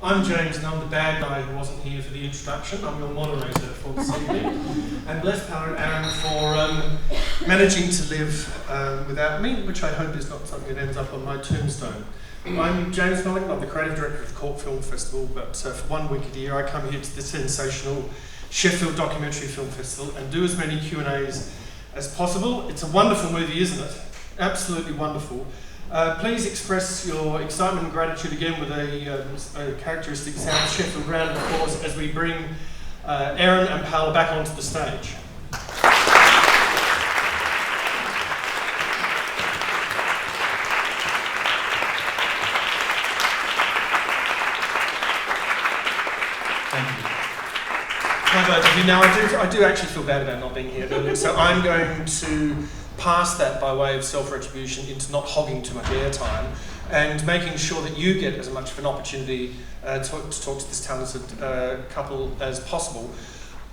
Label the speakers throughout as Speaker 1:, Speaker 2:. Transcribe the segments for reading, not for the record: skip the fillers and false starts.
Speaker 1: I'm James and I'm the bad guy who wasn't here for the introduction. I'm your moderator for this evening. And bless Paula and Aaron for managing to live without me, which I hope is not something that ends up on my tombstone. I'm James Mulligan, I'm the creative director of the Cork Film Festival, but for 1 week of the year I come here to the sensational Sheffield Documentary Film Festival and do as many Q&As as possible. It's a wonderful movie, isn't it? Absolutely wonderful. Please express your excitement and gratitude again with a characteristic sound Sheffield round of applause as we bring Aaron and Paula back onto the stage. Thank you. For those of you now, I do actually feel bad about not being here earlier, so I'm going to pass that by way of self-retribution into not hogging too much airtime and making sure that you get as much of an opportunity to talk to this talented couple as possible.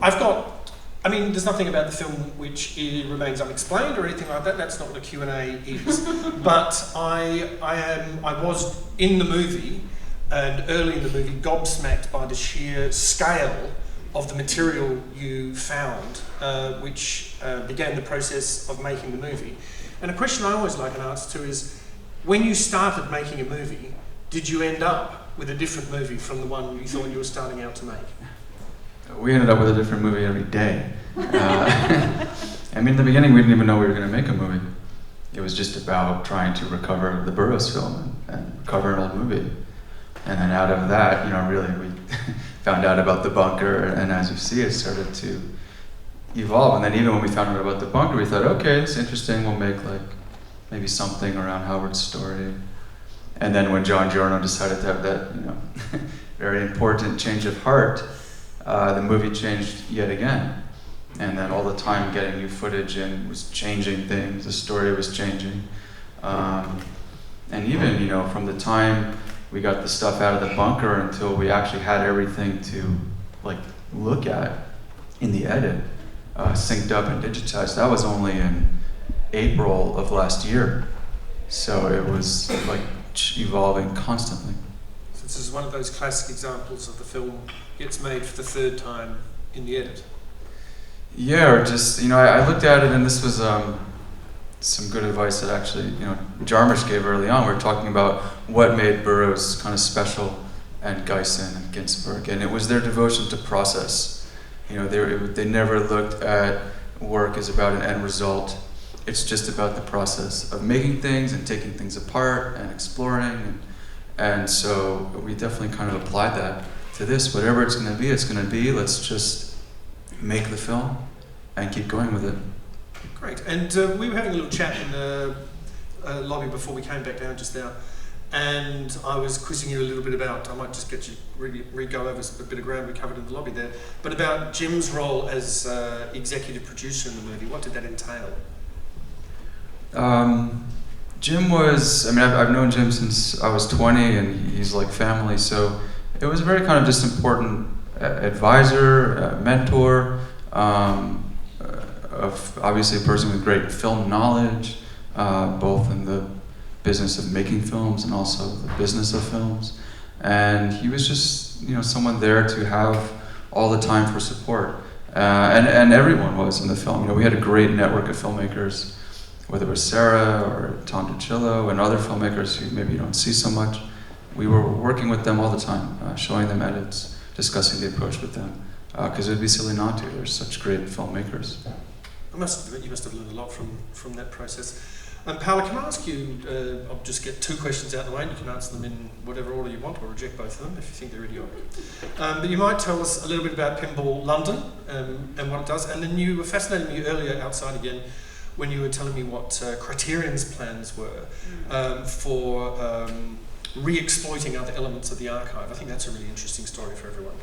Speaker 1: There's nothing about the film which remains unexplained or anything like that. That's not what a Q&A is. But I was in the movie, and early in the movie, gobsmacked by the sheer scale of the material you found, which began the process of making the movie. And a question I always like an answer to is, when you started making a movie, did you end up with a different movie from the one you thought you were starting out to make?
Speaker 2: We ended up with a different movie every day. In the beginning we didn't even know we were going to make a movie. It was just about trying to recover the Burroughs film and recover an old movie. And then out of that, really we found out about the bunker, and as you see, it started to evolve. And then even when we found out about the bunker, we thought, okay, it's interesting, we'll make maybe something around Howard's story. And then when John Giorno decided to have that, very important change of heart, the movie changed yet again. And then all the time getting new footage in was changing things, the story was changing. And even, from the time we got the stuff out of the bunker until we actually had everything to look at in the edit, synced up and digitized. That was only in April of last year. So it was evolving constantly.
Speaker 1: So this is one of those classic examples of the film gets made for the third time in the edit.
Speaker 2: Yeah, or just, I looked at it, and this was some good advice that actually, Jarmusch gave early on. We were talking about what made Burroughs kind of special, and Geisen and Ginsberg, and it was their devotion to process. They never looked at work as about an end result. It's just about the process of making things and taking things apart and exploring, and so we definitely kind of applied that to this. Whatever it's going to be. Let's just make the film and keep going with it.
Speaker 1: Great, and we were having a little chat in the lobby before we came back down just now, and I was quizzing you a little bit about, I might just get you re-go over a bit of ground we covered in the lobby there, but about Jim's role as executive producer in the movie. What did that entail?
Speaker 2: Jim was, I've known Jim since I was 20, and he's like family, so it was a very kind of just important advisor, mentor, of obviously a person with great film knowledge, both in the business of making films and also the business of films. And he was just, someone there to have all the time for support. And everyone was in the film. We had a great network of filmmakers, whether it was Sarah or Tom DiCillo and other filmmakers who maybe you don't see so much. We were working with them all the time, showing them edits, discussing the approach with them, because it would be silly not to. They're such great filmmakers.
Speaker 1: You must have learned a lot from that process. Paula, can I ask you, I'll just get two questions out of the way, and you can answer them in whatever order you want, or reject both of them if you think they're idiotic. But you might tell us a little bit about Pinball London and what it does, and then you were fascinating me earlier outside again when you were telling me what Criterion's plans were for re-exploiting other elements of the archive. I think that's a really interesting story for everyone.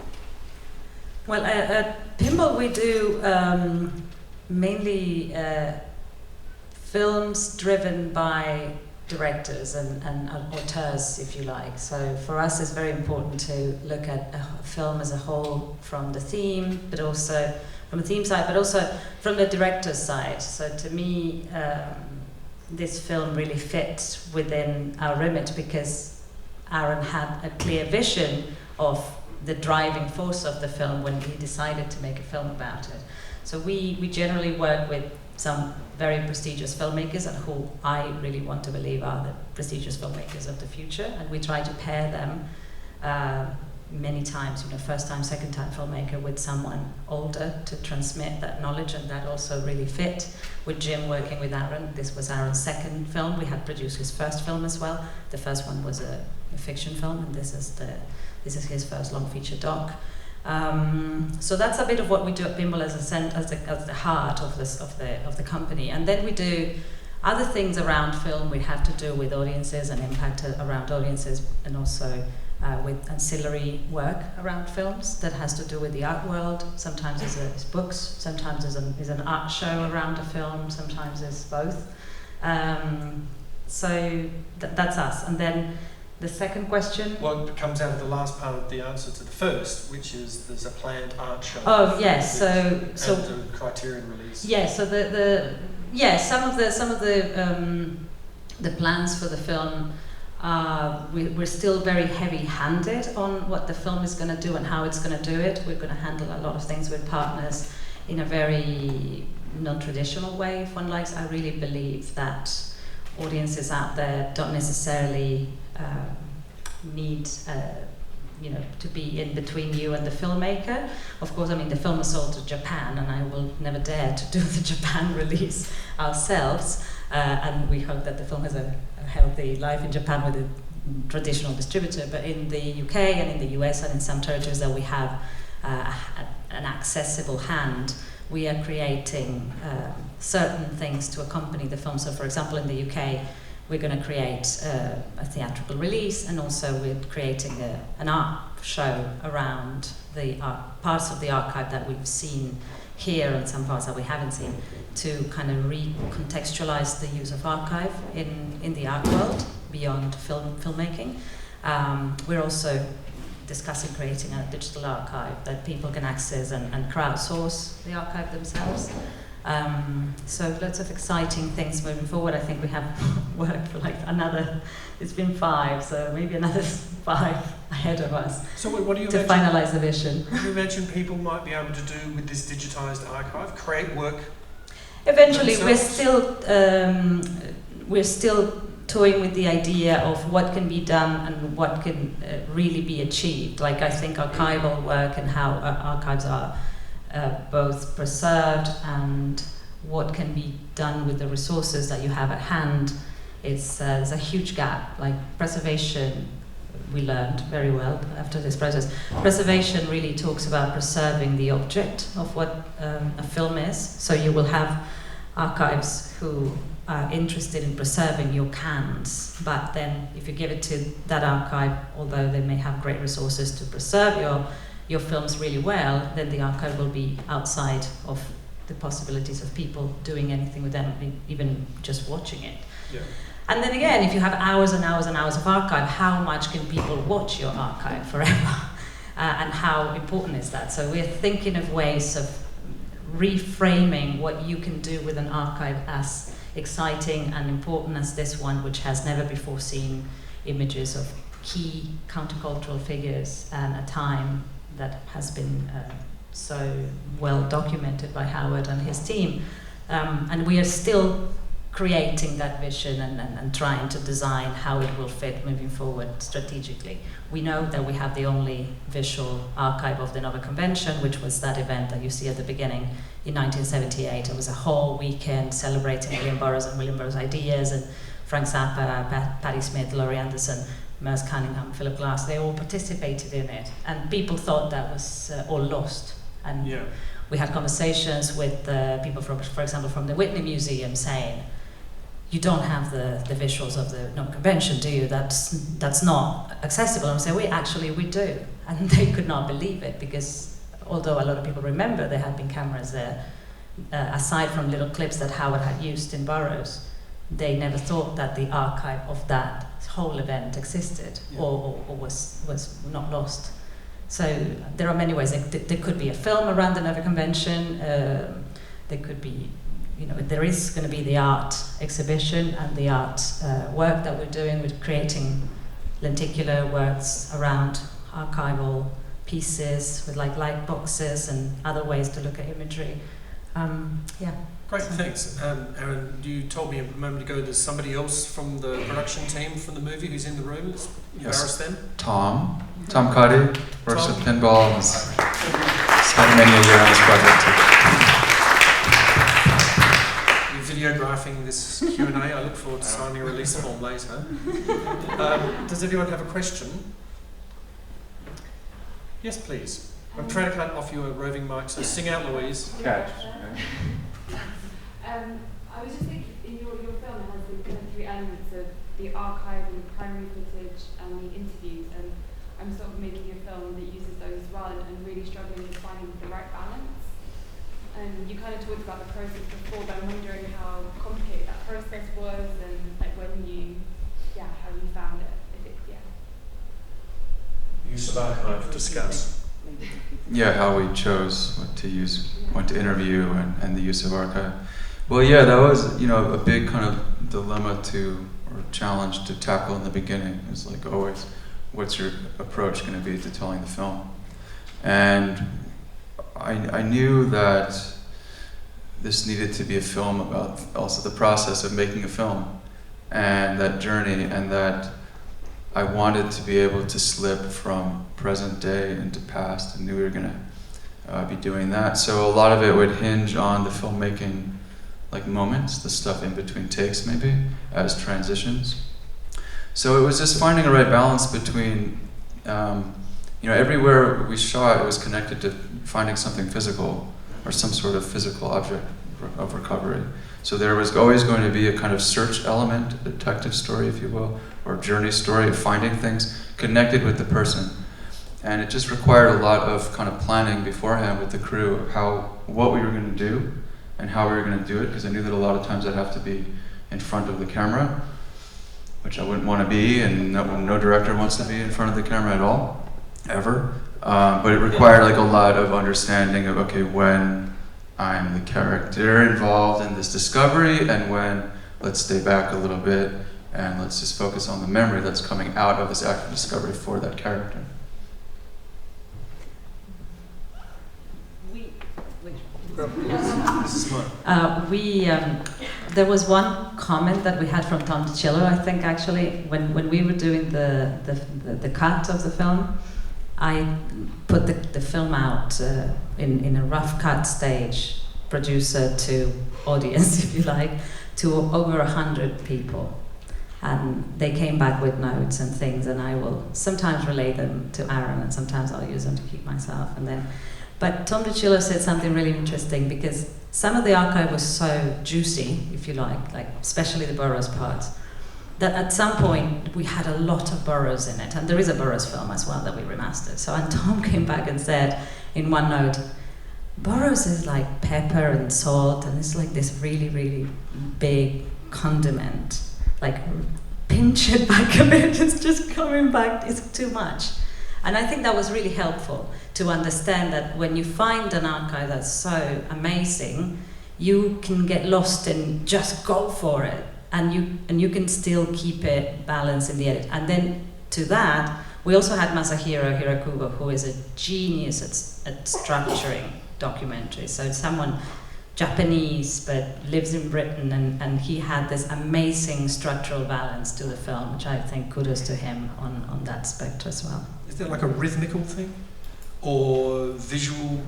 Speaker 3: Well, at Pinball we do mainly films driven by directors and auteurs, if you like. So for us it's very important to look at a film as a whole, from the theme, but also from the theme side, but also from the director's side. So to me, this film really fit within our remit because Aaron had a clear vision of the driving force of the film when he decided to make a film about it. So we generally work with some very prestigious filmmakers, and who I really want to believe are the prestigious filmmakers of the future, and we try to pair them many times, first time, second time filmmaker with someone older to transmit that knowledge, and that also really fit with Jim working with Aaron. This was Aaron's second film. We had produced his first film as well. The first one was a fiction film, and this is his first long feature doc. So that's a bit of what we do at Pimble as the heart of the company, and then we do other things around film. We have to do with audiences and impact around audiences, and also with ancillary work around films that has to do with the art world. Sometimes it's books, sometimes it's an art show around a film, sometimes it's both. So that's us. And then the second question?
Speaker 1: Well, it comes out of the last part of the answer to the first, which is there's a planned art show.
Speaker 3: Oh yes, so
Speaker 1: and a Criterion release.
Speaker 3: Yes, so some of the plans for the film. We're still very heavy-handed on what the film is going to do and how it's going to do it. We're going to handle a lot of things with partners in a very non-traditional way, if one likes. I really believe that audiences out there don't necessarily need to be in between you and the filmmaker. Of course, the film is sold to Japan, and I will never dare to do the Japan release ourselves. And we hope that the film has a healthy life in Japan with a traditional distributor. But in the UK and in the US and in some territories that we have an accessible hand, we are creating certain things to accompany the film. So, for example, in the UK, we're going to create a theatrical release, and also we're creating an art show around the parts of the archive that we've seen here and some parts that we haven't seen, to kind of recontextualize the use of archive in the art world beyond filmmaking. We're also discussing creating a digital archive that people can access and crowdsource the archive themselves. So lots of exciting things moving forward. I think we have work for it's been 5, so maybe another 5 ahead of us.
Speaker 1: So what do you
Speaker 3: to finalise the vision?
Speaker 1: What do you imagine people might be able to do with this digitised archive? Create work?
Speaker 3: Eventually, we're still toying with the idea of what can be done and what can really be achieved. Like, I think archival work and how archives are both preserved and what can be done with the resources that you have at hand. There's a huge gap. Like preservation, we learned very well after this process. Preservation really talks about preserving the object of what a film is. So you will have archives who are interested in preserving your cans, but then if you give it to that archive, although they may have great resources to preserve your films really well, then the archive will be outside of the possibilities of people doing anything with them, even just watching it.
Speaker 1: Yeah.
Speaker 3: And then again, if you have hours and hours and hours of archive, how much can people watch your archive forever? And how important is that? So we're thinking of ways of reframing what you can do with an archive as exciting and important as this one, which has never before seen images of key countercultural figures and a time that has been so well documented by Howard and his team. And we are still creating that vision and trying to design how it will fit moving forward strategically. We know that we have the only visual archive of the Nova Convention, which was that event that you see at the beginning in 1978. It was a whole weekend celebrating William Burroughs and William Burroughs' ideas, and Frank Zappa, Patti Smith, Laurie Anderson, Merce Cunningham, Philip Glass, they all participated in it. And people thought that was all lost. And
Speaker 1: yeah.
Speaker 3: We had conversations with people, for example, from the Whitney Museum saying, you don't have the visuals of the Nova Convention, do you? That's not accessible. And I say, we do. And they could not believe it, because although a lot of people remember there had been cameras there, aside from little clips that Howard had used in Burroughs, they never thought that the archive of that whole event existed, yeah, or was not lost. So there are many ways. There could be a film around the Nova Convention. There could be, there is going to be the art exhibition and the art work that we're doing with creating lenticular works around archival pieces with like light boxes and other ways to look at imagery. Yeah.
Speaker 1: Great, thanks. Aaron, you told me a moment ago there's somebody else from the production team from the movie who's in the room. Let's embarrass them.
Speaker 2: Tom Cuddy works
Speaker 1: Tom.
Speaker 2: with Pinball. He's spent many a year on this project too.
Speaker 1: You're videographing this Q&A. I look forward to signing a release form later. Does anyone have a question? Yes, please. I'm trying to cut off your roving mic, so sing out, Louise.
Speaker 2: Catch.
Speaker 4: I was just thinking, in your film it has the kind of three elements of the archive and the primary footage and the interviews, and I'm sort of making a film that uses those well and really struggling with finding the right balance. And you kind of talked about the process before, but I'm wondering how complicated that process was and like when you, how you found it.
Speaker 1: Use of archive, discuss.
Speaker 2: Yeah, how we chose what to use, what to interview, and the use of archive. Well, yeah, that was, a big kind of dilemma or challenge to tackle in the beginning. It's like always, what's your approach going to be to telling the film? And I knew that this needed to be a film about also the process of making a film and that journey, and that I wanted to be able to slip from present day into past, and knew we were going to be doing that. So a lot of it would hinge on the filmmaking moments, the stuff in between takes maybe, as transitions. So it was just finding a right balance between, everywhere we shot, it was connected to finding something physical or some sort of physical object of recovery. So there was always going to be a kind of search element, a detective story, if you will, or journey story of finding things connected with the person. And it just required a lot of kind of planning beforehand with the crew of what we were going to do and how we were going to do it, because I knew that a lot of times I'd have to be in front of the camera, which I wouldn't want to be, and no director wants to be in front of the camera at all, ever. But it required a lot of understanding of, okay, when I'm the character involved in this discovery, and when let's stay back a little bit and let's just focus on the memory that's coming out of this act of discovery for that character.
Speaker 3: There was one comment that we had from Tom DiCillo, I think, actually, when we were doing the cut of the film. I put the film out in a rough cut stage, producer to audience, if you like, to over 100 people. And they came back with notes and things, and I will sometimes relay them to Aaron, and sometimes I'll use them to keep myself. But Tom DiCillo said something really interesting, because some of the archive was so juicy, if you like especially the Burroughs parts, that at some point we had a lot of Burroughs in it, and there is a Burroughs film as well that we remastered. And Tom came back and said in one note, Burroughs is like pepper and salt, and it's like this really, really big condiment. Pinch it back a bit, it's just coming back, it's too much. And I think that was really helpful to understand that when you find an archive that's so amazing, you can get lost and just go for it, and you can still keep it balanced in the edit. And then to that, we also had Masahiro Hirakubo, who is a genius at structuring documentaries. So it's someone Japanese but lives in Britain, and he had this amazing structural balance to the film, which I think kudos to him on that aspect as well.
Speaker 1: Is there a rhythmical thing? Or visual,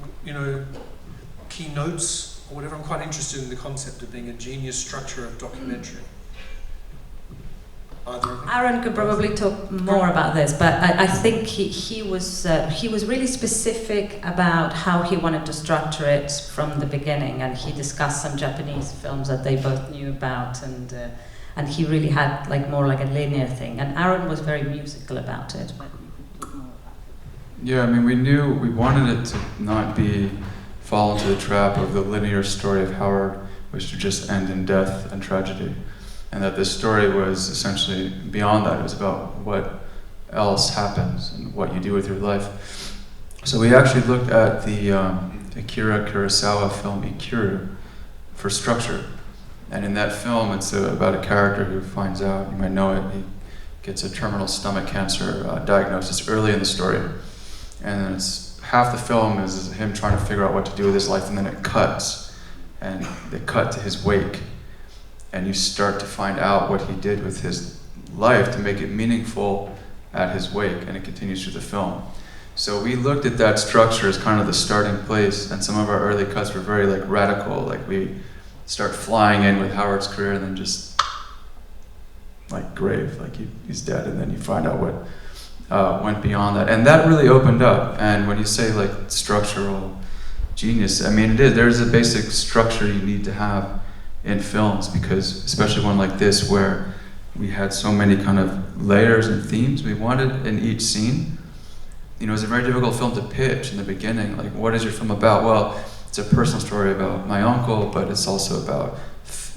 Speaker 1: key notes, or whatever? I'm quite interested in the concept of being a genius structure of documentary.
Speaker 3: Aaron could probably talk more about this, but I think he was really specific about how he wanted to structure it from the beginning, and he discussed some Japanese films that they both knew about, and he really had more like a linear thing, and Aaron was very musical about it.
Speaker 2: Yeah, we wanted it to not fall into the trap of the linear story of Howard, which would just end in death and tragedy. And that this story was essentially beyond that. It was about what else happens and what you do with your life. So we actually looked at the Akira Kurosawa film Ikiru for structure. And in that film, it's about a character who finds out, you might know it, gets a terminal stomach cancer diagnosis early in the story. And then it's half the film is him trying to figure out what to do with his life, and then it cuts. And they cut to his wake. And you start to find out what he did with his life to make it meaningful at his wake, and it continues through the film. So we looked at that structure as kind of the starting place, and some of our early cuts were very like radical, like we start flying in with Howard's career and then just like grave, like he's dead, and then you find out what went beyond that. And that really opened up. And when you say like structural genius, I mean, there's a basic structure you need to have in films, because especially one like this where we had so many kind of layers and themes we wanted in each scene. You know, it was a very difficult film to pitch in the beginning. Like, what is your film about? Well, it's a personal story about my uncle, but it's also about,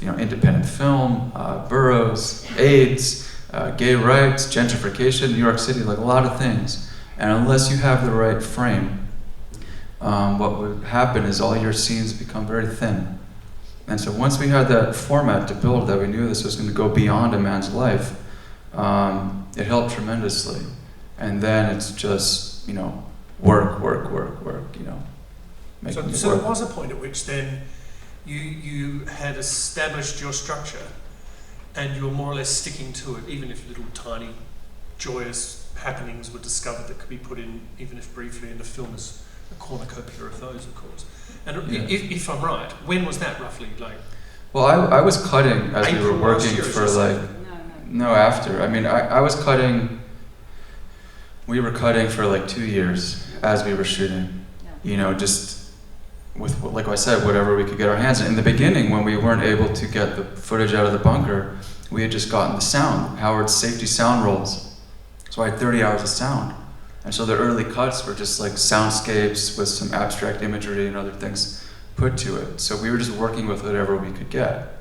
Speaker 2: you know, independent film, boroughs, AIDS, gay rights, gentrification, New York City, like a lot of things. And unless you have the right frame, what would happen is all your scenes become very thin. And so once we had that format to build, that we knew this was going to go beyond a man's life, it helped tremendously. And then it's just, you know, work, you know, making it work.
Speaker 1: So there was a point at which then you had established your structure and you were more or less sticking to it, even if little tiny joyous happenings were discovered that could be put in, even if briefly, in the film as a cornucopia of those, of course. And
Speaker 2: Yeah.
Speaker 1: if I'm right, when was that roughly? Like,
Speaker 2: Well, I was cutting as we
Speaker 1: April
Speaker 2: were working
Speaker 1: last year,
Speaker 2: for
Speaker 1: as you
Speaker 2: like,
Speaker 1: said.
Speaker 2: no, after. I mean, I was cutting, we were cutting for like 2 years as we were shooting, you know, just with, like I said, whatever we could get our hands on. In the beginning, when we weren't able to get the footage out of the bunker, we had just gotten the sound, Howard's safety sound rolls. So I had 30 hours of sound. And so the early cuts were just like soundscapes with some abstract imagery and other things put to it. So we were just working with whatever we could get.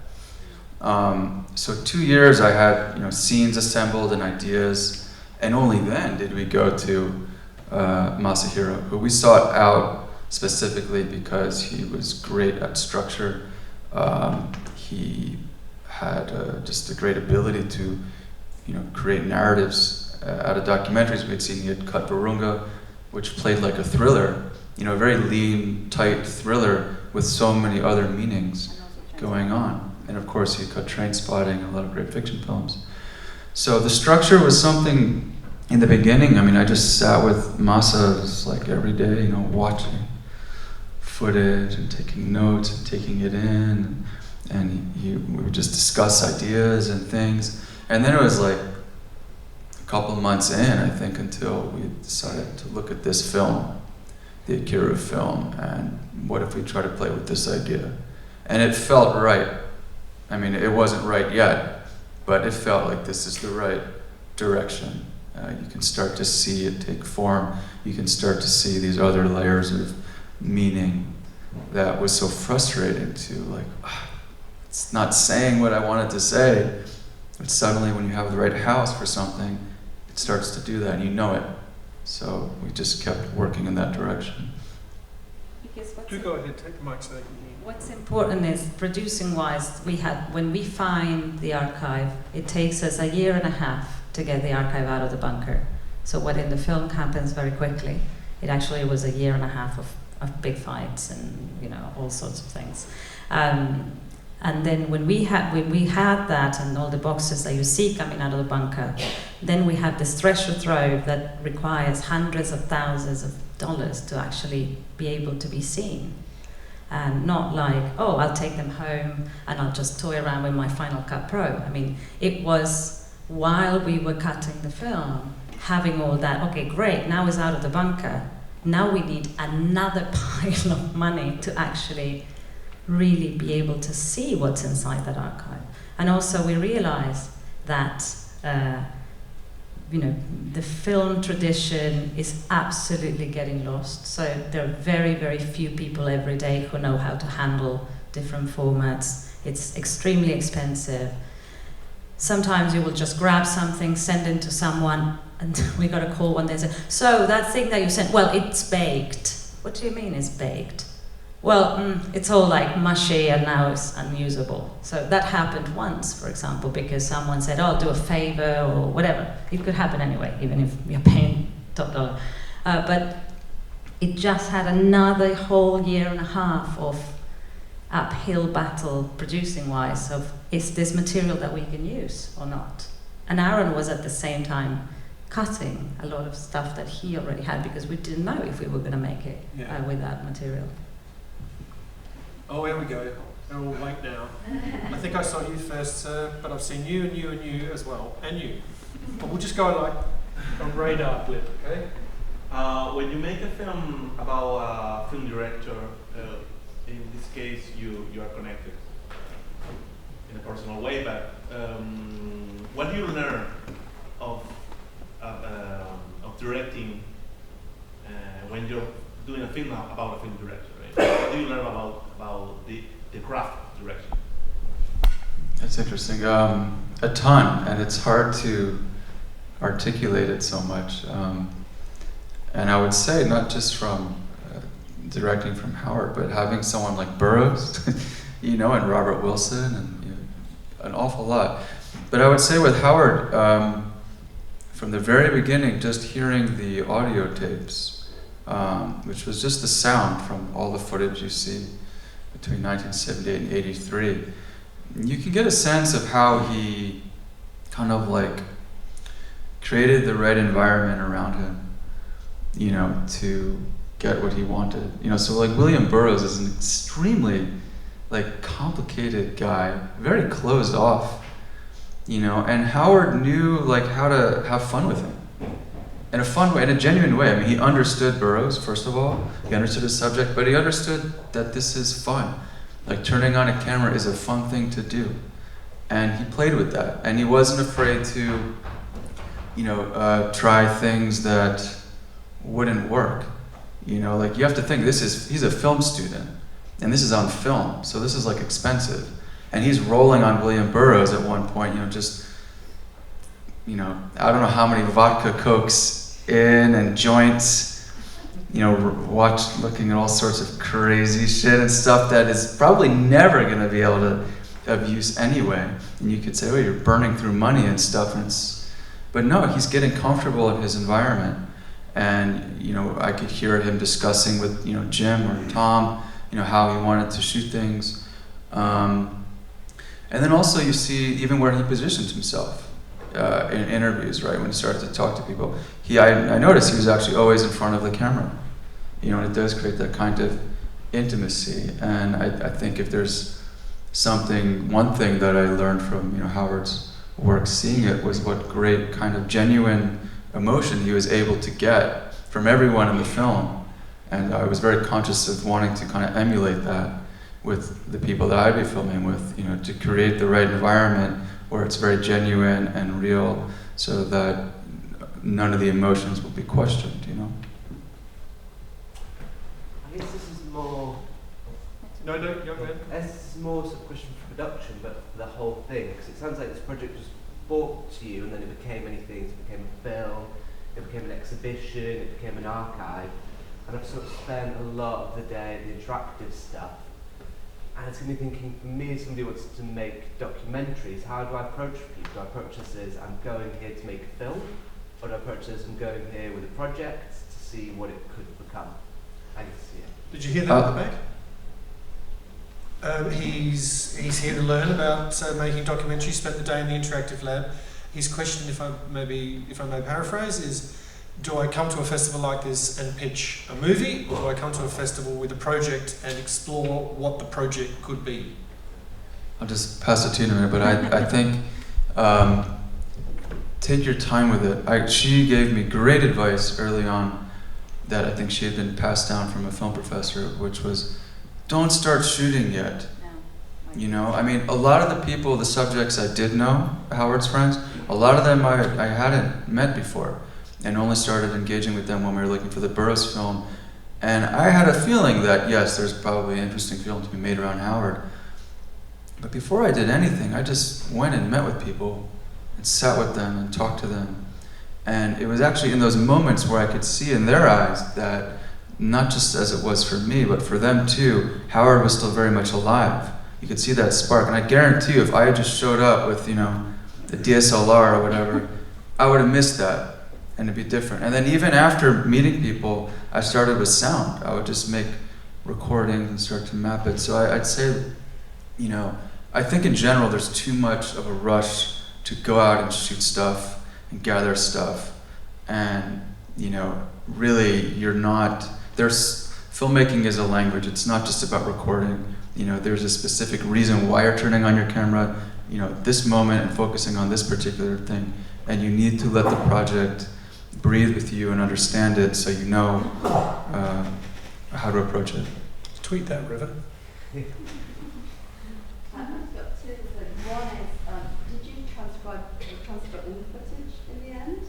Speaker 2: So 2 years I had, you know, scenes assembled and ideas, and only then did we go to Masahiro, who we sought out specifically because he was great at structure. He had just a great ability to, you know, create narratives out of documentaries we'd seen. He had cut Virunga, which played like a thriller, you know, a very lean, tight thriller with so many other meanings going on. And of course, he cut Trainspotting and a lot of great fiction films. So the structure was something in the beginning. I mean, I just sat with Masa just like every day, you know, watching footage and taking notes and taking it in. And we would just discuss ideas and things. And then it was like a couple of months in, I think, until we decided to look at this film, the Akira film, and what if we try to play with this idea? And it felt right. I mean, it wasn't right yet, but it felt like this is the right direction. You can start to see it take form. You can start to see these other layers of meaning that was so frustrating to, like, it's not saying what I wanted to say. But suddenly when you have the right house for something, it starts to do that and you know it. So we just kept working in that direction.
Speaker 3: Because
Speaker 1: do go ahead, take the mic so they can hear.
Speaker 3: what's important is, producing wise, when we find the archive, it takes us 1.5 years to get the archive out of the bunker. So what in the film happens very quickly. It actually was 1.5 years of big fights and, you know, all sorts of things. And then when we had that and all the boxes that you see coming out of the bunker, then we have this treasure trove that requires hundreds of thousands of dollars to actually be able to be seen. And not like, oh, I'll take them home and I'll just toy around with my Final Cut Pro. I mean, it was while we were cutting the film, having all that, okay, great, now it's out of the bunker. Now we need another pile of money to actually really be able to see what's inside that archive. And also we realized that you know, the film tradition is absolutely getting lost. So there are very, very few people every day who know how to handle different formats. It's extremely expensive. Sometimes you will just grab something, send it to someone, and we got a call one day and say, so that thing that you sent, well, it's baked. What do you mean it's baked? well, it's all like mushy and now it's unusable. So that happened once, for example, because someone said, oh, do a favor or whatever. It could happen anyway, even if you're paying top dollar. But it just had another whole year and a half of uphill battle producing-wise of, is this material that we can use or not? And Aaron was at the same time cutting a lot of stuff that he already had because we didn't know if we were going to make it with that material.
Speaker 1: Oh, here we go. They're all awake now. I think I saw you first, sir, but I've seen you and you and you as well, and you. But we'll just go like a radar blip, okay?
Speaker 5: When you make a film about a film director, in this case you are connected in a personal way, but what do you learn of directing when you're doing a film about a film director? Right? What do you learn about the craft of direction?
Speaker 2: That's interesting. A ton, and it's hard to articulate it so much. And I would say not just from directing from Howard, but having someone like Burroughs, and Robert Wilson, and an awful lot. But I would say with Howard, from the very beginning, just hearing the audio tapes, which was just the sound from all the footage you see between 1978 and 83, you can get a sense of how he kind of like created the right environment around him, to get what he wanted. So like William Burroughs is an extremely like complicated guy, very closed off, and Howard knew like how to have fun with him. In a fun way, in a genuine way. I mean, he understood Burroughs, first of all. He understood his subject, but he understood that this is fun. Like turning on a camera is a fun thing to do. And he played with that. And he wasn't afraid to, try things that wouldn't work. Like you have to think, he's a film student, and this is on film, so this is like expensive. And he's rolling on William Burroughs at one point, I don't know how many vodka cokes in and joints, looking at all sorts of crazy shit and stuff that is probably never going to be able to have use anyway. And you could say, oh, you're burning through money and stuff, but no, he's getting comfortable in his environment. And I could hear him discussing with Jim or Tom, how he wanted to shoot things. And then also you see even where he positions himself in interviews, right? When he started to talk to people, I noticed he was actually always in front of the camera, and it does create that kind of intimacy. And I think if there's one thing that I learned from Howard's work, seeing it, was what great kind of genuine emotion he was able to get from everyone in the film. And I was very conscious of wanting to kind of emulate that with the people that I'd be filming with, to create the right environment where it's very genuine and real, so that none of the emotions will be questioned,
Speaker 6: I guess this is more...
Speaker 1: No, go ahead.
Speaker 6: This is more sort of question for production, but for the whole thing, because it sounds like this project was brought to you and then it became many things. It became a film, it became an exhibition, it became an archive, and I've sort of spent a lot of the day at the interactive stuff. And it's going to be thinking, for me, as somebody who wants to make documentaries, how do I approach people? Do I approach this as I'm going here to make a film? Or do I approach this as I'm going here with a project to see what it could become? I guess, yeah.
Speaker 1: Did you hear that at the back? He's here to learn about making documentaries, spent the day in the interactive lab. His question, if I may paraphrase, is, do I come to a festival like this and pitch a movie, or do I come to a festival with a project and explore what the project could be?
Speaker 2: I'll just pass it to you in a minute, but I think take your time with it. She gave me great advice early on that I think she had been passed down from a film professor, which was, don't start shooting yet. I mean, a lot of the people, the subjects I did know, Howard's friends, a lot of them I hadn't met before, and only started engaging with them when we were looking for the Burroughs film. And I had a feeling that, yes, there's probably an interesting film to be made around Howard. But before I did anything, I just went and met with people and sat with them and talked to them. And it was actually in those moments where I could see in their eyes that not just as it was for me, but for them too, Howard was still very much alive. You could see that spark, and I guarantee you, if I had just showed up with, you know, the DSLR or whatever, I would have missed that, and it'd be different. And then even after meeting people, I started with sound. I would just make recordings and start to map it. So I'd say, you know, I think in general there's too much of a rush to go out and shoot stuff and gather stuff, and, you know, really you're not, there's, filmmaking is a language. It's not just about recording. You know, there's a specific reason why you're turning on your camera, you know, this moment and focusing on this particular thing. And you need to let the project breathe with you and understand it so you know how to approach it.
Speaker 1: Tweet that, River.
Speaker 7: I've got two things. One is, did you transfer all the footage in the end?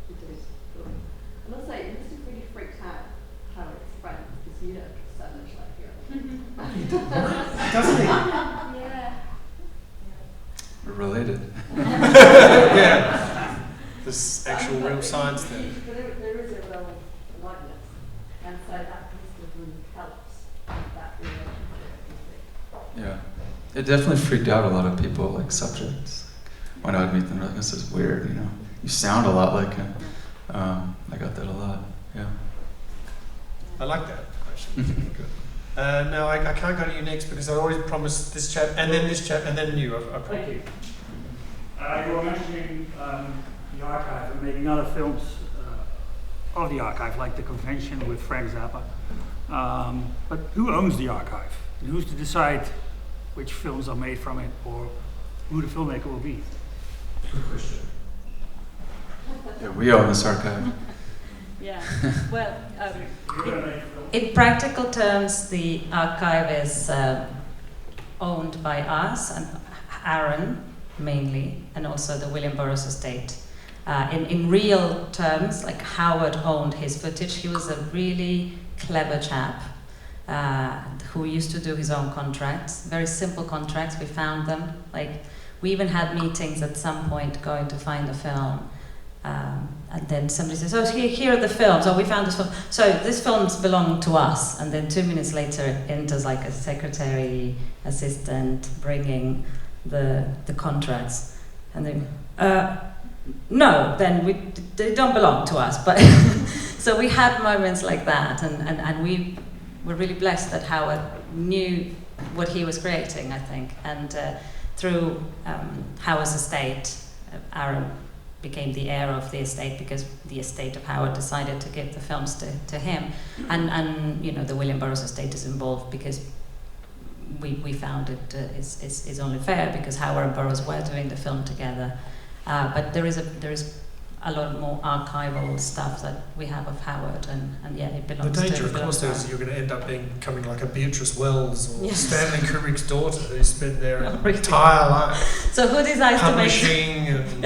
Speaker 7: You did. Cool. And also, it must have really freaked out Howard's friends, because you look so much like you.
Speaker 1: Doesn't he?
Speaker 7: Yeah.
Speaker 2: We're related.
Speaker 1: Yeah. There's actual real science there.
Speaker 7: But there is a real likeness, and so that must have really helped with that relationship.
Speaker 2: Yeah. It definitely freaked out a lot of people, like subjects. When I would meet them, they're like, this is weird, you know. You sound a lot like him. I got that a lot, yeah.
Speaker 1: I like that, actually. Good. Now, I can't go to you next because I always promised this chap, and then this chap, and then you.
Speaker 8: Thank you. You were mentioning the archive and making other films of the archive, like The Convention with Frank Zappa. But who owns the archive? And who's to decide which films are made from it, or who the filmmaker will be?
Speaker 1: Good question.
Speaker 2: Yeah, we own this archive.
Speaker 3: Yeah, well, in practical terms, the archive is owned by us and Aaron mainly, and also the William Burroughs estate. In real terms, like Howard owned his footage. He was a really clever chap who used to do his own contracts, very simple contracts. We found them. Like, we even had meetings at some point going to find a film. And then somebody says, oh, here are the films. Oh, we found this film. So this films belong to us. And then 2 minutes later, enters like a secretary assistant bringing the contracts. And then, no, then they don't belong to us. But so we had moments like that. And we were really blessed that Howard knew what he was creating, I think. And through Howard's estate, Aaron became the heir of the estate because the estate of Howard decided to give the films to him, and you know, the William Burroughs estate is involved because we found it is only fair because Howard and Burroughs were doing the film together, but there is a lot more archival stuff that we have of Howard, and yeah, it belongs to.
Speaker 1: The danger, of course, there is you're going to end up becoming like a Beatrice Wells or
Speaker 3: Yes.
Speaker 1: Stanley Kubrick's daughter who spent their entire life
Speaker 3: So who decides to make?
Speaker 1: publishing and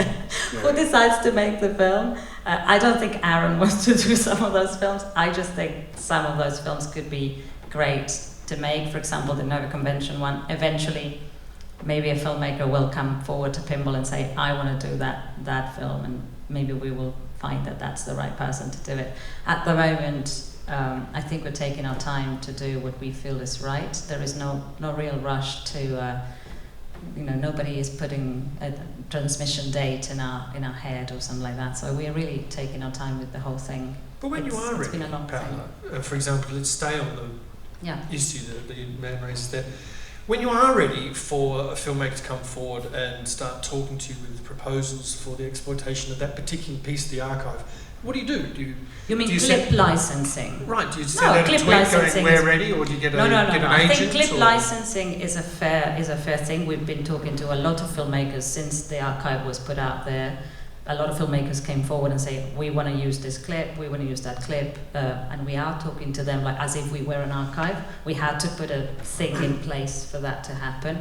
Speaker 3: Who decides to make the film? I don't think Aaron wants to do some of those films. I just think some of those films could be great to make. For example, the Nova Convention one. Eventually, maybe a filmmaker will come forward to Pimble and say, I want to do that film, and maybe we will find that that's the right person to do it. At the moment, I think we're taking our time to do what we feel is right. There is no real rush to, nobody is putting a transmission date in our head or something like that. So we're really taking our time with the whole thing.
Speaker 1: But when you are
Speaker 3: It's
Speaker 1: ready,
Speaker 3: been a long
Speaker 1: Paula, for example, let's stay on the
Speaker 3: Yeah.
Speaker 1: issue that the man raises there. When you are ready for a filmmaker to come forward and start talking to you with proposals for the exploitation of that particular piece of the archive, what do you do?
Speaker 3: You mean
Speaker 1: do you
Speaker 3: clip
Speaker 1: send-
Speaker 3: licensing?
Speaker 1: Right, do you send out a
Speaker 3: clip
Speaker 1: tweet going,
Speaker 3: licensing
Speaker 1: we're
Speaker 3: is-
Speaker 1: ready, or do you get,
Speaker 3: No.
Speaker 1: get an
Speaker 3: I
Speaker 1: agent?
Speaker 3: think clip
Speaker 1: or-
Speaker 3: licensing is a fair thing. We've been talking to a lot of filmmakers since the archive was put out there. A lot of filmmakers came forward and say, we want to use this clip, we want to use that clip, and we are talking to them like as if we were an archive. We had to put a thing in place for that to happen.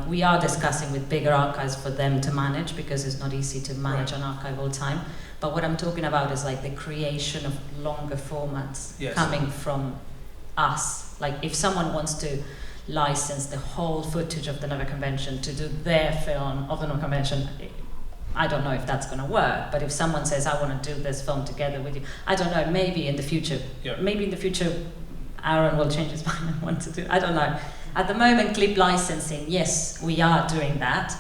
Speaker 3: We are discussing with bigger archives for them to manage because it's not easy to manage an archive all the time. But what I'm talking about is like the creation of longer formats coming from us. Like if someone wants to license the whole footage of the Nova Convention to do their film of the Nova Convention, I don't know if that's going to work, but if someone says, I want to do this film together with you, I don't know, maybe in the future, Aaron will change his mind and want to do, I don't know. At the moment, clip licensing, yes, we are doing that.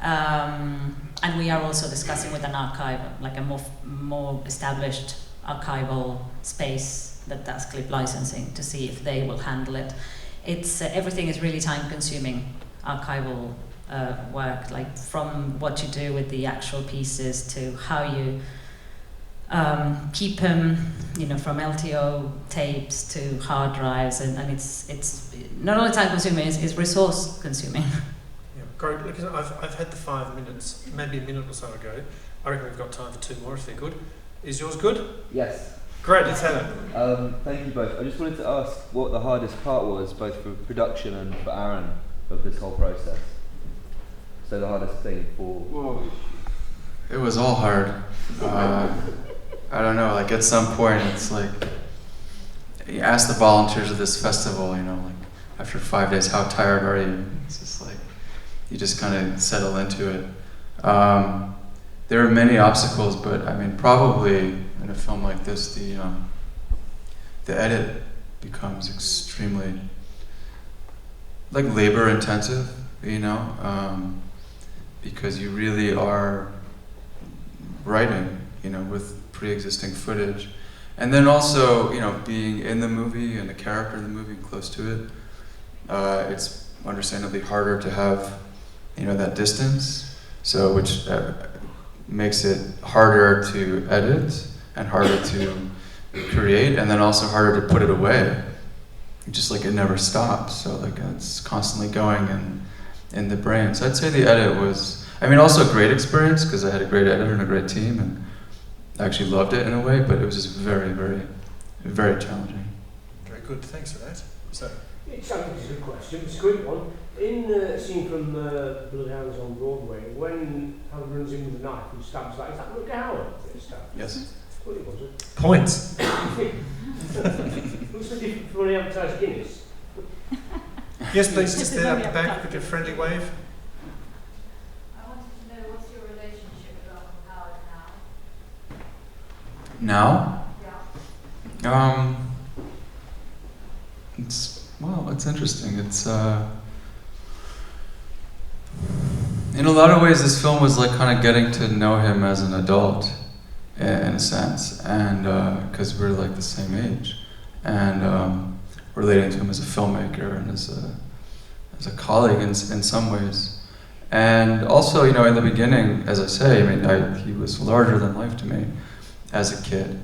Speaker 3: And we are also discussing with an archive, like a more established archival space that does clip licensing, to see if they will handle it. It's everything is really time-consuming archival work, like from what you do with the actual pieces to how you keep them, from LTO tapes to hard drives, and it's not only time-consuming, it's resource-consuming.
Speaker 1: Yeah, great. Look, I've had the 5 minutes, maybe a minute or so ago. I reckon we've got time for 2 more if they're good. Is yours good?
Speaker 9: Yes.
Speaker 1: Great, let's have it.
Speaker 9: Thank you both. I just wanted to ask what the hardest part was, both for production and for Aaron, of this whole process. So the hardest thing for...
Speaker 2: Whoa. It was all hard. I don't know, like at some point it's like, you ask the volunteers of this festival, like after 5 days, how tired are you? It's just like, you just kind of settle into it. There are many obstacles, but I mean, probably in a film like this, the edit becomes extremely like labor intensive, because you really are writing, with pre-existing footage, and then also, being in the movie and a character in the movie and close to it, it's understandably harder to have, that distance. So which makes it harder to edit and harder to create, and then also harder to put it away. Just like it never stops. So like it's constantly going in the brain. So I'd say the edit was, also a great experience because I had a great editor and a great team, and I actually loved it in a way, but it was just very, very, very challenging.
Speaker 1: Very good, thanks for that. So,
Speaker 10: it's a good question, it's a quick one. In the scene from Bloodhounds on Broadway, when Howard runs in with a knife and stabs that, is that Rutger Hauer that stabbed?
Speaker 2: Yes.
Speaker 10: Well, it wasn't.
Speaker 1: points.
Speaker 10: What's the difference from the advertised Guinness?
Speaker 1: Yes, please, just there at the back with your friendly wave.
Speaker 11: I wanted to know, what's your relationship with Uncle Howard now?
Speaker 2: Now?
Speaker 11: Yeah.
Speaker 2: It's interesting. It's in a lot of ways, this film was like kind of getting to know him as an adult, in a sense, and because we're like the same age, and relating to him as a filmmaker and as a colleague in some ways, and also, in the beginning, as I say, he was larger than life to me as a kid,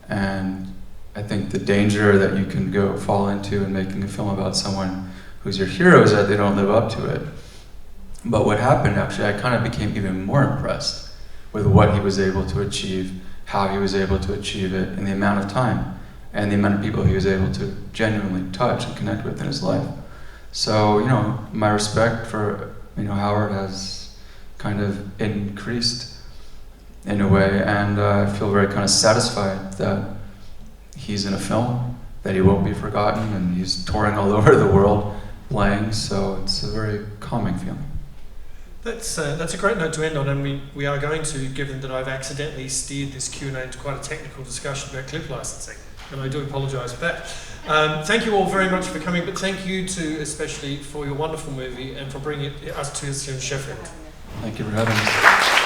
Speaker 2: and I think the danger that you can fall into in making a film about someone who's your hero is that they don't live up to it. But what happened, actually, I kind of became even more impressed with what he was able to achieve, how he was able to achieve it in the amount of time, and the amount of people he was able to genuinely touch and connect with in his life. So, my respect for, Howard has kind of increased in a way, and I feel very kind of satisfied that he's in a film, that he won't be forgotten, and he's touring all over the world playing, so it's a very calming feeling.
Speaker 1: That's a great note to end on, and we are going to, given that I've accidentally steered this Q&A into quite a technical discussion about clip licensing, and I do apologise for that. Thank you all very much for coming, but thank you too, especially for your wonderful movie and for bringing us to us here in Sheffield.
Speaker 2: Thank you for having us.